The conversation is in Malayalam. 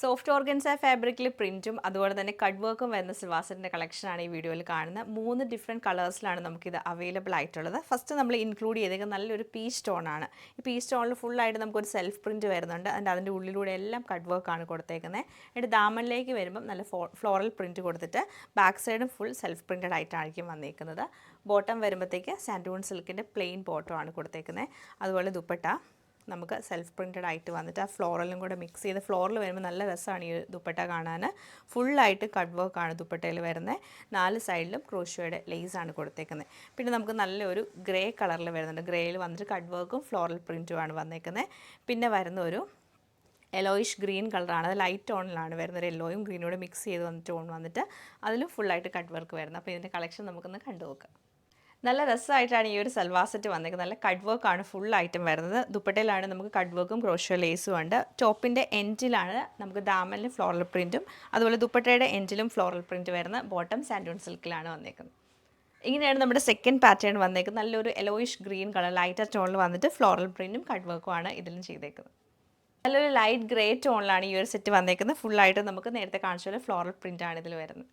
സോഫ്റ്റ് ഓർഗൻസ ഫാബ്രിക്കിൽ പ്രിൻറ്റും അതുപോലെ തന്നെ കട്ട് വർക്കും വരുന്ന സിൽവാർ സെറ്റിൻ്റെ കളക്ഷനാണ് ഈ വീഡിയോയിൽ കാണുന്നത്. 3 ഡിഫറെൻറ്റ് കളേഴ്സിലാണ് നമുക്കിത് അവൈലബിൾ ആയിട്ടുള്ളത്. ഫസ്റ്റ് നമ്മൾ ഇൻക്ലൂഡ് ചെയ്തേക്കുന്നത് നല്ലൊരു പീച്ച് ടോണാണ്. ഈ പീച്ച് ടോണിൽ ഫുള്ളായിട്ട് നമുക്കൊരു സെൽഫ് പ്രിൻറ്റ് വരുന്നുണ്ട്. അതിൻ്റെ ഉള്ളിലൂടെ എല്ലാം കട്ട് വർക്കാണ് കൊടുത്തേക്കുന്നത്. എന്നിട്ട് ദാമനിലേക്ക് വരുമ്പം നല്ല ഫ്ലോറൽ പ്രിൻറ്റ് കൊടുത്തിട്ട് ബാക്ക് സൈഡും ഫുൾ സെൽഫ് പ്രിൻറ്റഡ് ആയിട്ടായിരിക്കും വന്നേക്കുന്നത്. ബോട്ടം വരുമ്പോഴത്തേക്ക് സാൻഡൂൺ സിൽക്കിൻ്റെ പ്ലെയിൻ ബോട്ടമാണ് കൊടുത്തേക്കുന്നത്. അതുപോലെ ദുപ്പട്ട നമുക്ക് സെൽഫ് പ്രിൻറ്റഡ് ആയിട്ട് വന്നിട്ട് ആ ഫ്ലോറലും കൂടെ മിക്സ് ചെയ്ത് ഫ്ലോറിൽ വരുമ്പോൾ നല്ല രസമാണ് ഈ ദുപ്പട്ട കാണാൻ. ഫുള്ളായിട്ട് കട്ട് വർക്കാണ് ദുപ്പട്ടയിൽ വരുന്നത്. 4 സൈഡിലും ക്രോഷ്യോയുടെ ലേസാണ് കൊടുത്തേക്കുന്നത്. പിന്നെ നമുക്ക് നല്ലൊരു ഗ്രേ കളറിൽ വരുന്നുണ്ട്. ഗ്രേയിൽ വന്നിട്ട് കട്ട് വർക്കും ഫ്ലോറൽ പ്രിൻറ്റുമാണ് വന്നേക്കുന്നത്. പിന്നെ വരുന്ന ഒരു യെല്ലോയിഷ് ഗ്രീൻ കളറാണ്. അത് ലൈറ്റ് ടോണിലാണ് വരുന്നത്. യെല്ലോയും ഗ്രീനോട് മിക്സ് ചെയ്ത് വന്ന ടോൺ വന്നിട്ട് അതിലും ഫുള്ളായിട്ട് കട്ട് വർക്ക് വരുന്നത്. അപ്പോൾ ഇതിൻ്റെ കളക്ഷൻ നമുക്കൊന്ന് കണ്ടു നോക്കാം. നല്ല രസമായിട്ടാണ് ഈ ഒരു സൽവാർ സെറ്റ് വന്നേക്കുന്നത്. നല്ല കട്ട് വർക്കാണ് ഫുൾ ഐറ്റം വരുന്നത്. ദുപ്പട്ടയിലാണ് നമുക്ക് കട്ട് വർക്കും ക്രോഷ്യോ ലേസും ഉണ്ട്. ടോപ്പിൻ്റെ എൻഡിലാണ് നമുക്ക് ദാമനിൽ ഫ്ലോറൽ പ്രിൻറ്റും അതുപോലെ ദുപ്പട്ടയുടെ എൻഡിലും ഫ്ലോറൽ പ്രിൻറ്റ് വരുന്ന ബോട്ടം സാൻഡൂൺ സിൽക്കിലാണ് വന്നേക്കുന്നത്. ഇങ്ങനെയാണ് നമ്മുടെ സെക്കൻഡ് പാറ്റേൺ വന്നേക്കുന്നത്. നല്ലൊരു യെല്ലോയിഷ് ഗ്രീൻ കളർ ലൈറ്റർ ടോണിൽ വന്നിട്ട് ഫ്ലോറൽ പ്രിൻറ്റും കട്ട് വർക്കുമാണ് ഇതിലും ചെയ്തേക്കുന്നത്. നല്ലൊരു ലൈറ്റ് ഗ്രേ ടോണിലാണ് ഈ ഒരു സെറ്റ് വന്നേക്കുന്നത്. ഫുള്ളായിട്ട് നമുക്ക് നേരത്തെ കാണിച്ച പോലെ ഫ്ലോറൽ പ്രിൻ്റാണ് ഇതിൽ വരുന്നത്.